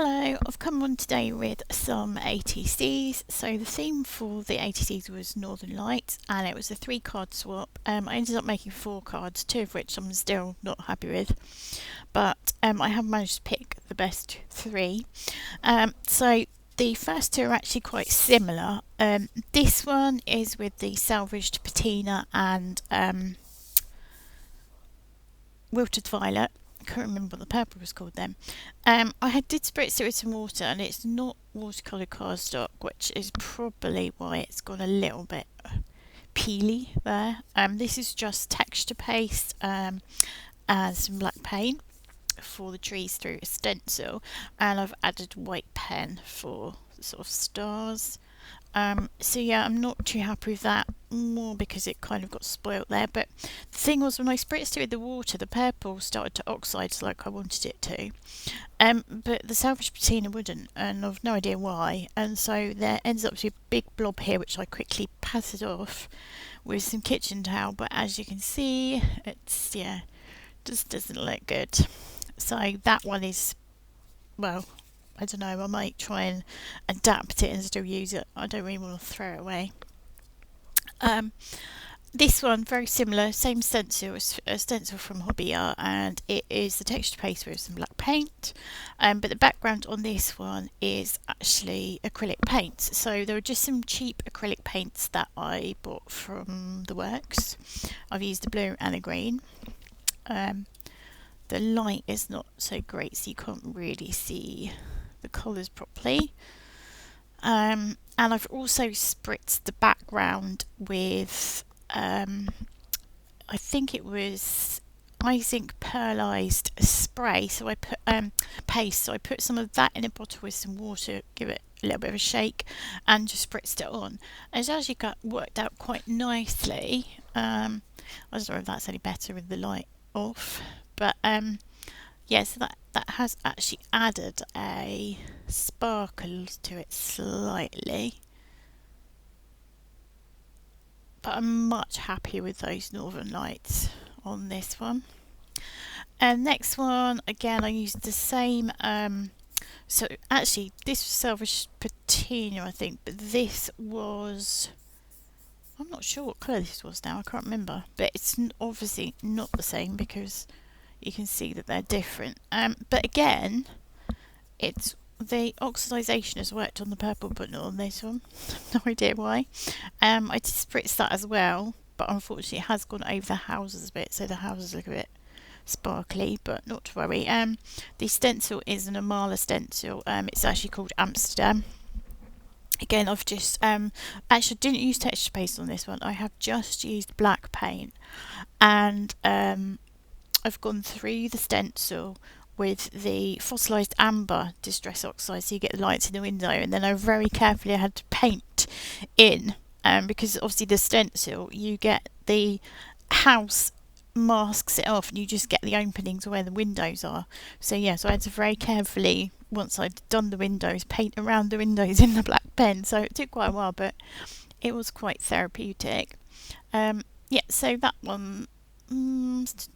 Hello, I've come on today with some ATCs. So the theme for the ATCs was Northern Lights and it was a 3-card swap. I ended up making 4 cards, 2 of which I'm still not happy with, but I have managed to pick the best 3. So the first 2 are actually quite similar. This one is with the salvaged patina and wilted violet. I can't remember what the purple was called then. I did spritz it with some water and it's not watercolour cardstock, which is probably why it's gone a little bit peely there. This is just texture paste and some black paint for the trees through a stencil, and I've added white pen for the sort of stars. So yeah, I'm not too happy with that, more because it kind of got spoilt there. But the thing was, when I spritzed it with the water, the purple started to oxide like I wanted it to. But the salvage patina wouldn't, and I've no idea why. And so there ends up to be a big blob here, which I quickly patted off with some kitchen towel. But as you can see, it's just doesn't look good. So that one is, well, I don't know, I might try and adapt it and still use it. I don't really want to throw it away. This one, very similar, same stencil, it's a stencil from Hobby Art, and it is the texture paste with some black paint. But the background on this one is actually acrylic paints. So there are just some cheap acrylic paints that I bought from the works. I've used a blue and a green. The light is not so great, so you can't really see the colours properly. And I've also spritzed the background with I think it was zinc pearlized spray. So I put paste. So I put some of that in a bottle with some water, give it a little bit of a shake, and just spritzed it on. And it's actually worked out quite nicely. I don't know if that's any better with the light off, but yeah, so that has actually added a sparkle to it slightly. But I'm much happier with those Northern Lights on this one. And next one, again, I used the same. So actually, this was salvaged patina, I think, but this was, I'm not sure what colour this was now, I can't remember. But it's obviously not the same because you can see that they're different. But again, it's the oxidization has worked on the purple but not on this one. No idea why. I did spritz that as well, but unfortunately it has gone over the houses a bit, so the houses look a bit sparkly, but not to worry. The stencil is an Amala stencil. It's actually called Amsterdam. Again, I've just actually didn't use texture paste on this one. I have just used black paint, and I've gone through the stencil with the fossilised amber distress oxide, so you get the lights in the window, and then I very carefully had to paint in, because obviously the stencil, you get the house masks it off and you just get the openings where the windows are. So yeah, so I had to very carefully, once I'd done the windows, paint around the windows in the black pen. So it took quite a while, but it was quite therapeutic. Yeah, so that one, not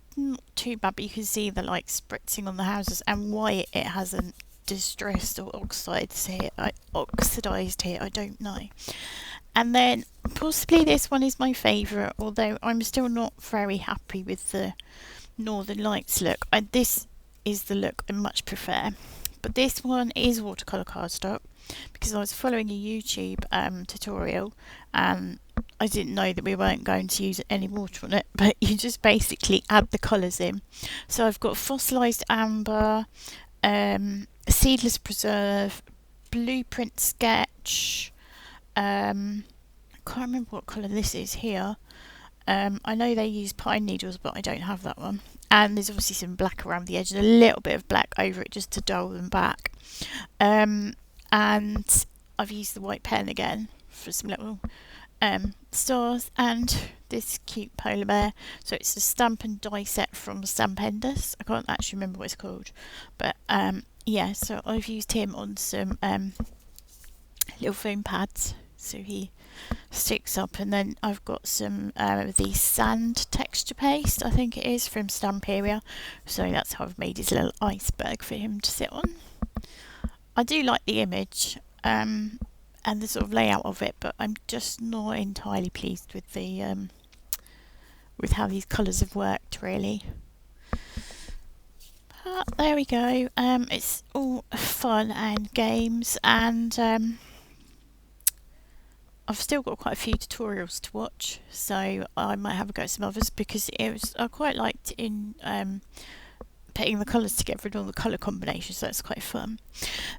too bad, but you can see the light spritzing on the houses, and why it hasn't distressed or oxidized here, I don't know. And then possibly this one is my favourite, although I'm still not very happy with the Northern Lights look. This is the look I much prefer, but this one is watercolour cardstock because I was following a YouTube tutorial and I didn't know that we weren't going to use any water on it, but you just basically add the colours in. So I've got fossilised amber, seedless preserve, blueprint sketch, I can't remember what colour this is here. I know they use pine needles, but I don't have that one. And there's obviously some black around the edge and a little bit of black over it just to dull them back. And I've used the white pen again for some little stars and this cute polar bear. So it's a stamp and die set from Stampendous. I can't actually remember what it's called, but yeah, so I've used him on some little foam pads so he sticks up, and then I've got some the sand texture paste, I think it is, from Stamperia, so that's how I've made his little iceberg for him to sit on. I do like the image and the sort of layout of it, but I'm just not entirely pleased with the with how these colours have worked, really. But there we go. It's all fun and games, and I've still got quite a few tutorials to watch, so I might have a go at some others, because I quite liked in putting the colours together and all the colour combinations, so that's quite fun.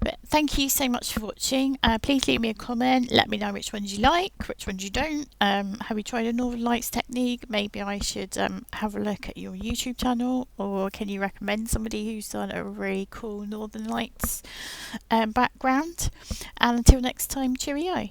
But thank you so much for watching. Please leave me a comment, let me know which ones you like, which ones you don't. Have you tried a Northern Lights technique? Maybe I should have a look at your YouTube channel, or can you recommend somebody who's done a really cool Northern Lights background? And until next time, cheerio.